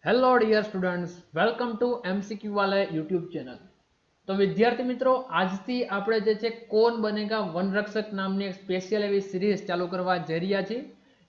Hello dear students, welcome to MCQwale YouTube channel. તો વિદ્યાર્થી મિત્રો, આજથી આપણે જે છે કોણ બનેગા વનરક્ષક નામની એક સ્પેશિયલ એવી સિરીઝ ચાલુ કરવા જઈ રહ્યા છીએ,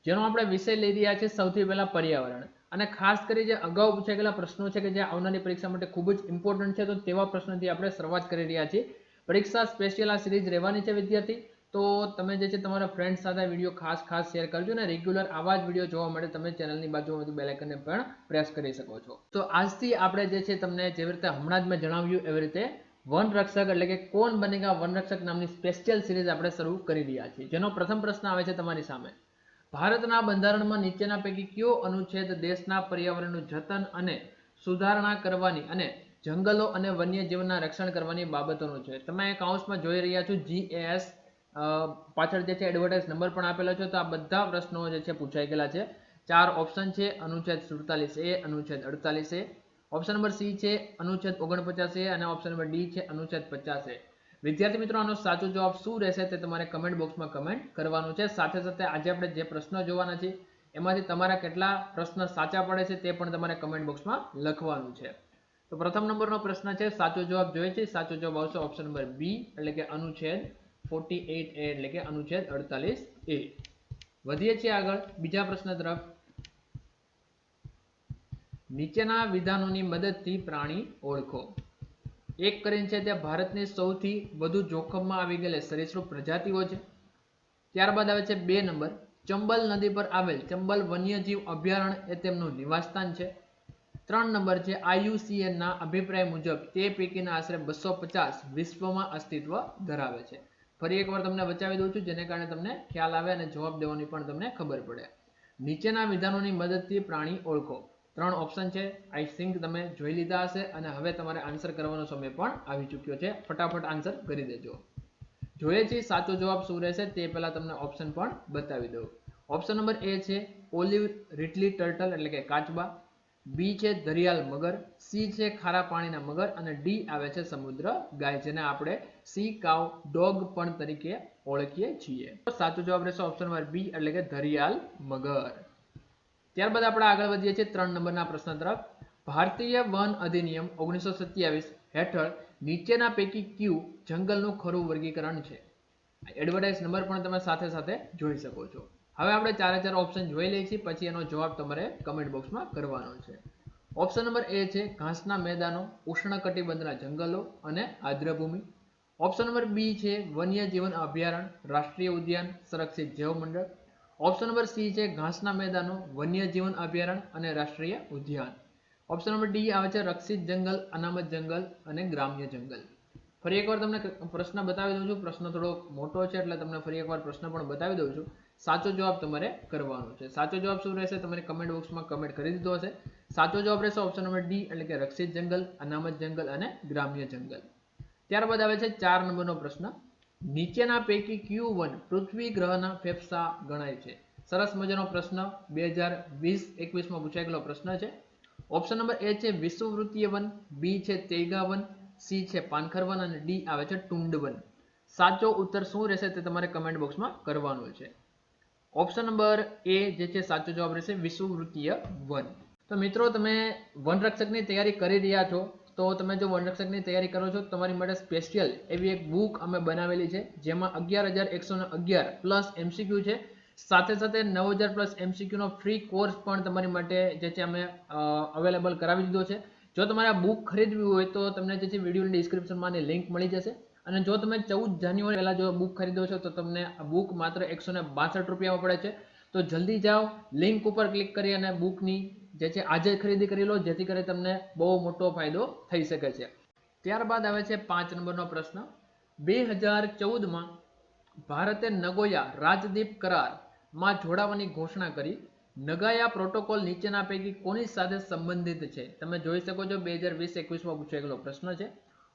જેનો આપણે વિષય લઈ રહ્યા છીએ સૌથી પહેલા પર્યાવરણ. અને ખાસ કરી જે અગાઉ પૂછાયેલા પ્રશ્નો છે કે જે આવનારી પરીક્ષા માટે ખૂબ જ ઇમ્પોર્ટન્ટ છે, તો તેવા પ્રશ્નોથી આપણે શરૂઆત કરી રહ્યા છીએ. પરીક્ષા સ્પેશિયલ આ સિરીઝ રહેવાની છે વિદ્યાર્થી. તો તમે જે છે તમારા ફ્રેન્ડ સાથે વિડીયો ખાસ શેર કરજો અને રેગ્યુલર આવા જ વિડીયો જોવા માટે તમે ચેનલની બાજુમાં બેલ આઇકનને પણ પ્રેસ કરી શકો છો. તો આજથી આપણે જે છે તમને જેવી રીતે હમણાં જ મેં જણાવ્યું એવી રીતે વનરક્ષક એટલે કે કોણ બનેગા વનરક્ષક નામની સ્પેશિયલ સિરીઝ આપણે શરૂ કરી રહ્યા છીએ, જેનો પ્રથમ પ્રશ્ન આવે છે તમારી સામે. ભારતના બંધારણમાં નીચેના પૈકી કયો અનુચ્છેદ દેશના પર્યાવરણનું જતન અને સુધારણા કરવાની અને જંગલો અને વન્યજીવનના રક્ષણ કરવાની બાબતોનું છે? તમે કૌંસમાં જોઈ રહ્યા છો GAS પાછળ જે છે એડવર્ટાઇઝ નંબર પણ આપેલો છે. તો આ બધા પ્રશ્નો જે છે પૂછાઈ ગયેલા છે. 4 ઓપ્શન છે: અનુચ્છેદ 47A, અનુચ્છેદ 48A, ઓપ્શન નંબર સી છે અનુચ્છેદ 49A અને ઓપ્શન નંબર ડી છે અનુચ્છેદ 50A. વિદ્યાર્થી મિત્રો, આનો સાચો જવાબ શું રહેશે તે તમારે કમેન્ટ બોક્સમાં કમેન્ટ કરવાનું છે. સાથે સાથે આજે આપણે જે પ્રશ્નો જોવાના છે એમાંથી તમારા કેટલા પ્રશ્ન સાચા પડે છે તે પણ તમારે કમેન્ટ બોક્સમાં લખવાનું છે. તો પ્રથમ નંબરનો પ્રશ્ન છે, સાચો જવાબ જોઈએ છે. સાચો જવાબ આવશે ઓપ્શન નંબર બી એટલે કે અનુચ્છેદ 48A એટલે કે અનુચ્છેદ 48A. વધીએ છીએ આગળ બીજા પ્રશ્ન તરફ. નીચેના વિધાનોની મદદથી પ્રાણી ઓળખો. એક કરીને છે તે ભારતની સૌથી વધુ જોખમમાં આવી ગયેલી સરીસૃપ પ્રજાતિઓ છે. ત્યારબાદ આવે છે 2 નંબર, ચંબલ નદી પર આવેલ ચંબલ વન્યજીવ અભયારણ્ય એ તેમનું નિવાસસ્થાન છે. 3 નંબર છે, IUCN ના અભિપ્રાય મુજબ તે પૈકીના આશરે 250 વિશ્વમાં અસ્તિત્વ ધરાવે છે. ફરી એકવાર તમને બચાવી દઉં છું, જેને કારણે તમને ખ્યાલ આવે અને જવાબ દેવાની પણ તમને ખબર પડે. નીચેના વિધાનોની મદદથી પ્રાણી ઓળખો. 3 ઓપ્શન છે, આઈ થિંક તમે જોઈ લીધા હશે અને હવે તમારે આન્સર કરવાનો સમય પણ આવી ચૂક્યો છે. ફટાફટ આન્સર કરી દેજો. જોઈએ છીએ સાચો જવાબ શું રહેશે તે પહેલા તમને ઓપ્શન પણ બતાવી દઉં. ઓપ્શન નંબર એ છે ઓલિવ રીટલી ટર્ટલ એટલે કે કાચબા, બી છે દરિયાલ મગર, સી છે ખારા પાણીના મગર અને ડી આવે છે સમુદ્ર ગાય, જેને આપણે સી કાઉ ડોગ પણ તરીકે ઓળખીએ છીએ. સાચો જવાબ રહેશે ઓપ્શન નંબર બી એટલે કે દરિયાલ મગર. ત્યારબાદ આપણે આગળ વધીએ છીએ 3 નંબરના પ્રશ્ન તરફ. ભારતીય વન અધિનિયમ 1927 હેઠળ નીચેના પૈકી કયું જંગલનું ખરું વર્ગીકરણ છે? એડવર્ટાઇઝ નંબર પણ તમે સાથે સાથે જોઈ શકો છો. હવે આપણે 4 ઓપ્શન જોઈ લઈએ છીએ, પછી એનો જવાબ તમારે કમેન્ટ બોક્સમાં કરવાનો છે. ઓપ્શન નંબર એ છે ઘાસના મેદાનો, ઉષ્ણકટિબંધના જંગલો અને આર્દ્રભૂમિ. ઓપ્શન નંબર બી છે વન્યજીવન અભયારણ્ય, રાષ્ટ્રીય ઉદ્યાન, સંરક્ષિત જૈવમંડળ. ઓપ્શન નંબર સી છે ઘાસના મેદાનો, વન્યજીવન અભયારણ્ય અને રાષ્ટ્રીય ઉદ્યાન. ઓપ્શન નંબર ડી આવે છે રક્ષિત જંગલ, અનામત જંગલ અને ગ્રામ્ય જંગલ. ફરી એકવાર તમને પ્રશ્ન બતાવી દઉં છું. પ્રશ્ન થોડો મોટો છે એટલે તમને ફરી એકવાર પ્રશ્ન પણ બતાવી દઉં છું. સાચો જવાબ તમારે કરવાનો છે. સાચો જવાબ શું રહેશે તમારે કમેન્ટ બોક્સમાં કમેન્ટ કરી દીધો હશે. સાચો જવાબ રહેશે ઓપ્શન નંબર ડી એટલે કે રક્ષિત જંગલ, અનામત જંગલ અને ગ્રામ્ય જંગલ. ત્યારબાદ આવે છે 4 નંબરનો પ્રશ્ન. નીચેના પૈકી કયું વન પૃથ્વી ગ્રહના ફેફસા ગણાય છે? સરસ મજાનો પ્રશ્ન 2020-21માં પૂછાયેલો પ્રશ્ન છે. ઓપ્શન નંબર એ છે વિષુવવૃત્તીય વન, બી છે તૈગા વન, સી છે પાનખર વન અને ડી આવે છે ટુંડ વન. સાચો ઉત્તર શું રહેશે તે તમારે કમેન્ટ બોક્સમાં કરવાનું છે. ઓપ્શન નંબર એ જે છે સાચો જવાબ રહેશે વિષુવવૃત્તીય વન. તો મિત્રો, તમે વનરક્ષકની તૈયારી કરી રહ્યા છો, તો તમે જો વનરક્ષકની તૈયારી કરો છો તમારી માટે સ્પેશિયલ એવી એક બુક અમે બનાવેલી છે, જેમાં 11,111 પ્લસ MCQ છે. સાથે સાથે 9,000 પ્લસ MCQ નો ફ્રી કોર્સ પણ તમારી માટે જે છે અમે અવેલેબલ કરાવી દીધો છે. જો તમારે આ બુક ખરીદવી હોય તો તમને જે છે વિડીયોની ડિસ્ક્રિપ્શનમાં લિંક મળી જશે. અને જો તમે 14 જાન્યુઆરી પહેલા જો બુક ખરીદો છો તો તમને આ બુક માત્ર 162 રૂપિયામાં પડે છે. તો જલ્દી જાઓ, લિંક ઉપર ક્લિક કરી અને બુકની જે છે આજે ખરીદી કરી લો, જેથી કરી તમને બહુ મોટો ફાયદો થઈ શકે છે. ત્યારબાદ આવે છે 5 નંબરનો પ્રશ્ન. 2014માં ભારતે નગોયા રાજદ્વીપ કરારમાં જોડાવાની ઘોષણા કરી. નગાયા પ્રોટોકોલ નીચેના પૈકી કોની સાથે સંબંધિત છે? તમે જોઈ શકો છો 2020-21માં પૂછાયેલો પ્રશ્ન છે.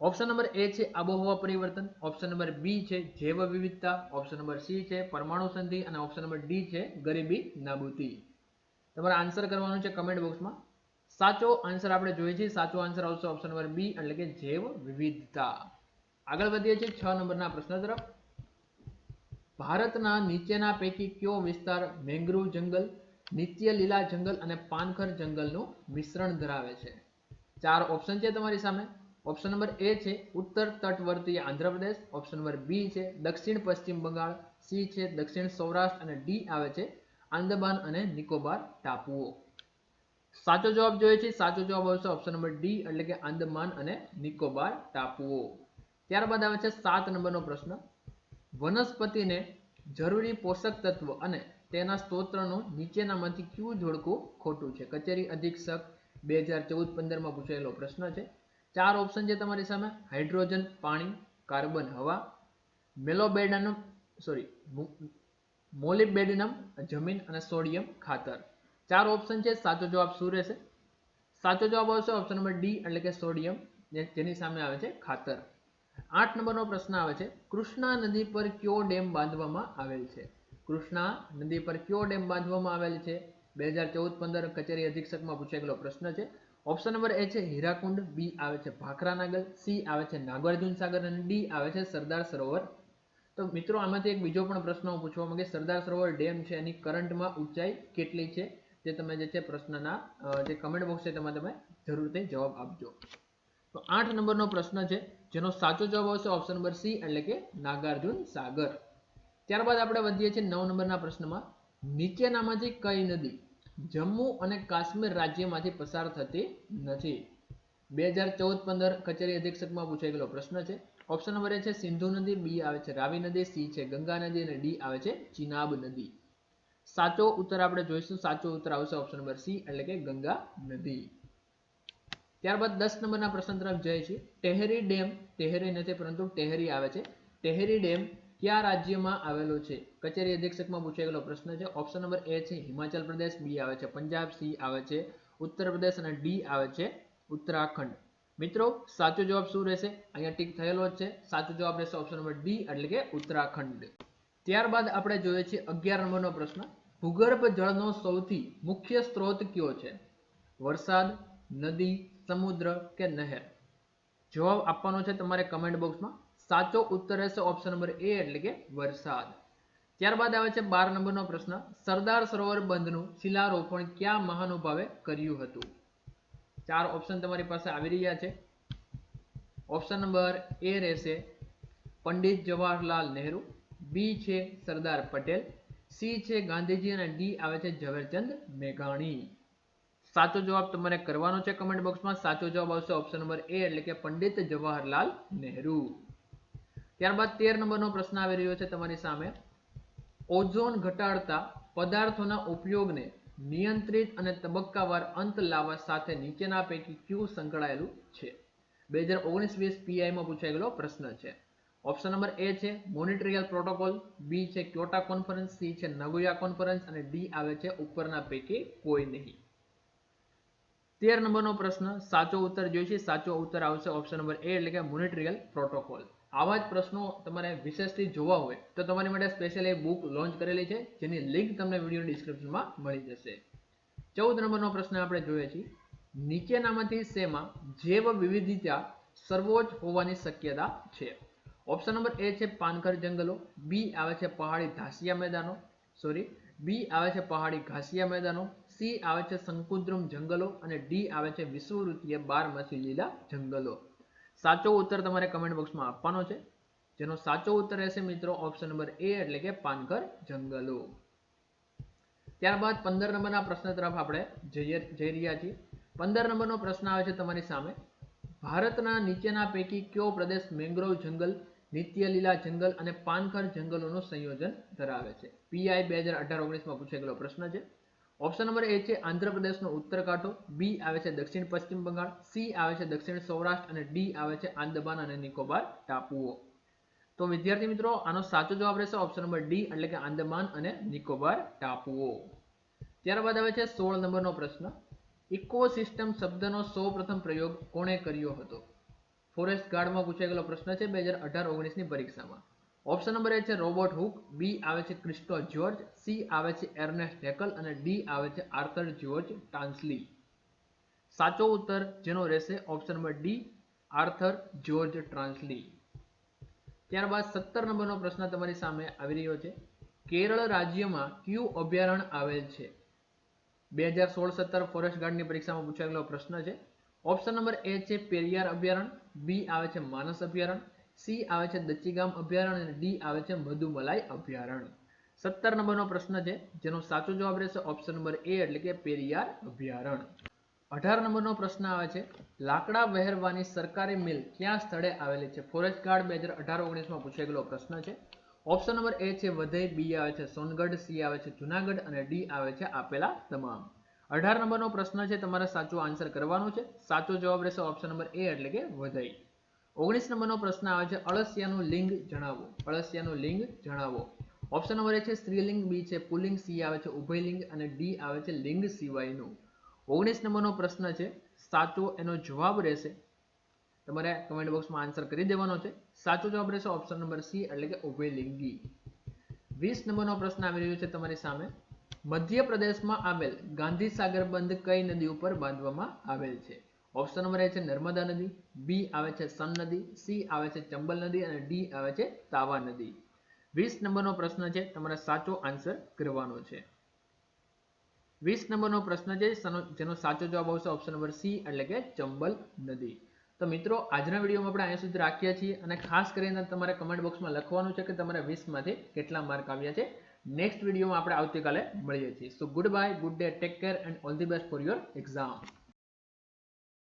ઓપ્શન નંબર એ છે આબોહવા પરિવર્તન, ઓપ્શન નંબર બી છે જૈવ વિવિધતા, ઓપ્શન નંબર સી છે પરમાણુ સંધિ અને ઓપ્શન નંબર ડી છે ગરીબી નાબૂદી. તમારે આન્સર કરવાનું છે કમેન્ટ બોક્સમાં. સાચો આન્સર આપણે જોઈએ છીએ. સાચો આન્સર આવશે ઓપ્શન નંબર બી એટલે કે જૈવ વિવિધતા. આગળ વધીએ છીએ 6 નંબરના પ્રશ્ન તરફ. ભારતના નીચેના પૈકી કયો વિસ્તાર મેંગ્રુવ જંગલ, નિત્ય લીલા જંગલ અને પાનખર જંગલનું મિશ્રણ ધરાવે છે? 4 ઓપ્શન છે તમારી સામે. ઓપ્શન નંબર એ છે ઉત્તર તટવર્તી આંધ્રપ્રદેશ, ઓપ્શન નંબર બી છે દક્ષિણ પશ્ચિમ બંગાળ, સી છે દક્ષિણ સૌરાષ્ટ્ર અને ડી આવે છે આંદામાન અને નિકોબાર ટાપુઓ. સાચો જવાબ જોઈએ છે, સાચો જવાબ આવશે ઓપ્શન નંબર ડી એટલે કે આંદામાન અને નિકોબાર ટાપુઓ. ત્યારબાદ આવે છે 7 નંબરનો પ્રશ્ન. વનસ્પતિને જરૂરી પોષક તત્વ અને તેના સ્ત્રોતનું નીચેનામાંથી કયું જોડકું ખોટું છે? કચેરી અધિક્ષક 2014-15 માં પૂછાયેલો પ્રશ્ન છે. 4 ઓપ્શન છે તમારી સામે. હાઇડ્રોજન પાણી, કાર્બન હવા, મોલિબેડનમ જમીન અને સોડિયમ ખાતર. 4 ઓપ્શન છે. સાચો જવાબ શું રહેશે? સાચો જવાબ આવશે ઓપ્શન નંબર ડી એટલે કે સોડિયમ, જેની સામે આવે છે ખાતર. 8 નંબરનો પ્રશ્ન આવે છે કૃષ્ણા નદી પર કયો ડેમ બાંધવામાં આવેલ છે? કૃષ્ણા નદી પર કયો ડેમ બાંધવામાં આવેલ છે? 2014-15 કચેરી અધિક્ષકમાં પૂછાયેલો પ્રશ્ન છે. ઓપ્શન નંબર એ છે હીરાકુંડ, બી આવે છે ભાખરા નાગર, સી આવે છે નાગાર્જુન સાગર અને ડી આવે છે સરદાર સરોવર. તો મિત્રો આમાંથી એક બીજો પણ પ્રશ્ન હું પૂછવા માંગે, સરદાર સરોવર ડેમ છે એની કરંટમાં ઊંચાઈ કેટલી છે? તે તમે જે છે પ્રશ્નના જે કમેન્ટ બોક્સ છે તેમાં તમે જરૂરથી જવાબ આપજો. તો 8 નંબરનો પ્રશ્ન છે જેનો સાચો જવાબ આવશે ઓપ્શન નંબર સી એટલે કે નાગાર્જુન સાગર. ત્યારબાદ આપણે વધીએ છીએ 9 નંબરના પ્રશ્નમાં. નીચેનામાંથી કઈ નદી જમ્મુ અને કાશ્મીર રાજ્યમાંથી પસાર થતી નથી? 2014-15 કચેરી અધિક્ષકમાં પૂછાયેલો પ્રશ્ન છે. ઓપ્શન નંબર એ છે સિંધુ નદી, બી આવે છે રાવી નદી, સી છે ગંગા નદી અને ડી આવે છે ચિનાબ નદી. સાચો ઉત્તર આપણે જોઈશું. સાચો ઉત્તર આવશે ઓપ્શન નંબર સી એટલે કે ગંગા નદી. ત્યારબાદ 10 નંબરના પ્રશ્ન તરફ જઈએ છીએ. ટેહરી ડેમ, ટેહરી નથી પરંતુ ટેહરી આવે છે, ટેહરી ડેમ કયા રાજ્યમાં આવેલો છે? કચેરી અધિક્ષકમાં પૂછાયેલો પ્રશ્ન છે. ઓપ્શન નંબર એ છે હિમાચલ પ્રદેશ, બી આવે છે પંજાબ, સી આવે છે ઉત્તર પ્રદેશ અને ડી આવે છે ઉત્તરાખંડ. મિત્રો સાચો જવાબ શું રહેશે? અહીંયા ટીક થયેલો જ છે. સાચો જવાબ રહેશે ઓપ્શન નંબર ડી એટલે કે ઉત્તરાખંડ. ત્યારબાદ આપણે જોઈએ છીએ 11 નંબરનો પ્રશ્ન. ભૂગર્ભ જળનો સૌથી મુખ્ય સ્ત્રોત કયો છે? વરસાદ, નદી, સમુદ્ર કે નહેર? જવાબ આપવાનો છે તમારે કમેન્ટ બોક્સમાં. સાચો ઉત્તર રહેશે ઓપ્શન નંબર એ એટલે કે વરસાદ. ત્યારબાદ આવે છે 12 નંબરનો પ્રશ્ન. સરદાર સરોવર બંધનું શિલારોપણ કયા મહાનુભાવે કર્યું હતું? 4 ઓપ્શન તમારી પાસે આવી રહ્યા છે. ઓપ્શન નંબર એ રહેશે પંડિત જવાહરલાલ નહેરુ, બી છે સરદાર પટેલ, સી છે ગાંધીજી અને ડી આવે છે ઝવેરચંદ મેઘાણી. સાચો જવાબ તમારે કરવાનો છે કમેન્ટ બોક્સમાં. સાચો જવાબ આવશે ઓપ્શન નંબર એ એટલે કે પંડિત જવાહરલાલ નહેરુ. ત્યારબાદ 13 નંબરનો પ્રશ્ન આવી રહ્યો છે તમારી સામે. ઓઝોન ઘટાડતા પદાર્થોના ઉપયોગને નિયંત્રિત અને તબક્કાવાર અંત લાવવા સાથે નીચેના પૈકી કયું સંકળાયેલું છે? 2019-20 પીઆઈમાં પૂછાયેલો પ્રશ્ન છે. ઓપ્શન નંબર એ છે મોન્ટ્રીયલ પ્રોટોકોલ, બી છે ક્યોટો કોન્ફરન્સ, સી છે નગોયા કોન્ફરન્સ અને ડી આવે છે ઉપરના પૈકી કોઈ નહીં. 13 નંબરનો પ્રશ્ન સાચો ઉત્તર જોઈએ. સાચો ઉત્તર આવશે ઓપ્શન નંબર એ એટલે કે મોન્ટ્રીયલ પ્રોટોકોલ. આવા જ પ્રશ્નો તમારે વિશેષથી જોવા હોય તો તમારી માટે સ્પેશિયલ એક બુક લોન્ચ કરેલી છે જેની લિંક તમને વિડીયો ડિસ્ક્રિપ્શનમાં મળી જશે. 14 નંબરનો પ્રશ્ન આપણે જોઈએ છીએ. નીચેનામાંથી શેમાં જૈવ વિવિધતા સર્વોચ્ચ હોવાની શક્યતા છે? ઓપ્શન નંબર એ છે પાનખર જંગલો, બી આવે છે પહાડી ઘાસિયા મેદાનો, બી આવે છે પહાડી ઘાસિયા મેદાનો, સી આવે છે શંકુદ્રુમ જંગલો અને ડી આવે છે વિષુવવૃત્તીય બારમાસી લીલા જંગલો. સાચો ઉત્તર તમારે કમેન્ટ બોક્સમાં આપવાનો છે, જેનો સાચો ઉત્તર રહેશે મિત્રો ઓપ્શન નંબર એ એટલે કે પાનખર જંગલો. ત્યારબાદ 15 નંબરના પ્રશ્ન તરફ આપણે જઈ રહ્યા છીએ. 15 નંબરનો પ્રશ્ન આવે છે તમારી સામે. ભારતના નીચેના પૈકી કયો પ્રદેશ મેંગ્રોવ જંગલ, નિત્ય લીલા જંગલ અને પાનખર જંગલોનું સંયોજન ધરાવે છે? પીઆઈ 2018-19માં પૂછાયેલો પ્રશ્ન છે. ઓપ્શન નંબર એ છે આંધ્રપ્રદેશનો ઉત્તર કાંઠો, બી આવે છે દક્ષિણ પશ્ચિમ બંગાળ, સી આવે છે દક્ષિણ સૌરાષ્ટ્ર અને ડી આવે છે આંદામાન અને નિકોબાર ટાપુઓ. તો વિદ્યાર્થી મિત્રો આનો સાચો જવાબ રહેશે ઓપ્શન નંબર ડી એટલે કે આંદામાન અને નિકોબાર ટાપુઓ. ત્યારબાદ આવે છે 16 નંબરનો પ્રશ્ન. ઇકોસિસ્ટમ શબ્દનો સૌપ્રથમ પ્રયોગ કોણે કર્યો હતો? ફોરેસ્ટ ગાર્ડમાં પૂછાયેલો પ્રશ્ન છે 2018-19ની પરીક્ષામાં. ઓપ્શન નંબર એ છે રોબર્ટ હુક, બી આવે છે ક્રિસ્ટો જ્યોર્જ, સી આવે છે એર્નેસ્ટ હેકલ અને ડી આવે છે આર્થર જ્યોર્જ ટાન્સલી. સાચો ઉત્તર જેનો રહેશે option number D Arthur George Tansley. ત્યારબાદ 17 નંબરનો પ્રશ્ન તમારી સામે આવી રહ્યો છે. કેરળ રાજ્યમાં કયું અભયારણ્ય આવેલ છે? 2016-17 ફોરેસ્ટ ગાર્ડની પરીક્ષામાં પૂછાયેલો પ્રશ્ન છે. ઓપ્શન નંબર એ છે પેરિયાર અભયારણ્ય, બી આવે છે માનસ અભયારણ્ય, સી આવે છે દચ્ચીગામ અભયારણ્ય અને ડી આવે છે મધુમલાઈ અભયારણ્ય. 17 નંબરનો પ્રશ્ન છે જેનો સાચો જવાબ રહેશે ઓપ્શન નંબર એ એટલે કે પેરિયાર અભયારણ્ય. 18 નંબરનો પ્રશ્ન આવે છે લાકડા વહેરવાની સરકારી મિલ ક્યાં સ્થળે આવેલી છે? ફોરેસ્ટ ગાર્ડ 2018-19 માં પૂછાયેલો પ્રશ્ન છે. ઓપ્શન નંબર એ છે વધઈ, બી આવે છે સોનગઢ, સી આવે છે જુનાગઢ અને ડી આવે છે આપેલા તમામ. 18 નંબરનો પ્રશ્ન છે, તમારે સાચો આન્સર કરવાનો છે. સાચો જવાબ રહેશે ઓપ્શન નંબર એ એટલે કે વધઈ. 19 નંબરનો પ્રશ્ન આવે છે અળસિયાનું લિંગ જણાવો. અળસિયાનું લિંગ જણાવો. ઓપ્શન નંબર એ છે સ્ત્રીલિંગ, બી છે પુલ્લિંગ, સી આવે છે ઉભયલિંગ અને ડી આવે છે લિંગ સિવાયનું. 19 નંબરનો પ્રશ્ન છે, સાચો એનો જવાબ રહેશે, તમારે કમેન્ટ બોક્સમાં આન્સર કરી દેવાનો છે. સાચો જવાબ રહેશે ઓપ્શન નંબર સી એટલે કે ઉભયલિંગી. 20 નંબરનો પ્રશ્ન આવી રહ્યો છે તમારી સામે. મધ્યપ્રદેશમાં આવેલ ગાંધી સાગર બંધ કઈ નદી ઉપર બાંધવામાં આવેલ છે? ઓપ્શન નંબર એ છે નર્મદા નદી, બી આવે છે સન નદી, સી આવે છે ચંબલ નદી અને ડી આવે છે તાવા નદી. 20 નંબરનો પ્રશ્ન છે, તમારે સાચો આન્સર કરવાનો છે. 20 નંબરનો પ્રશ્ન છે જેનો સાચો જવાબ આવશે ઓપ્શન નંબર સી એટલે કે ચંબલ નદી. તો મિત્રો આજના વિડીયોમાં આપણે અહીંયા સુધી રાખીએ છીએ અને ખાસ કરીને તમારે કમેન્ટ બોક્સમાં લખવાનું છે કે તમારે 20 માંથી કેટલા માર્ક આવ્યા છે. નેક્સ્ટ વિડીયોમાં આપણે આવતીકાલે મળીએ છીએ. સો good bye, good day, take care and all the best for your exam.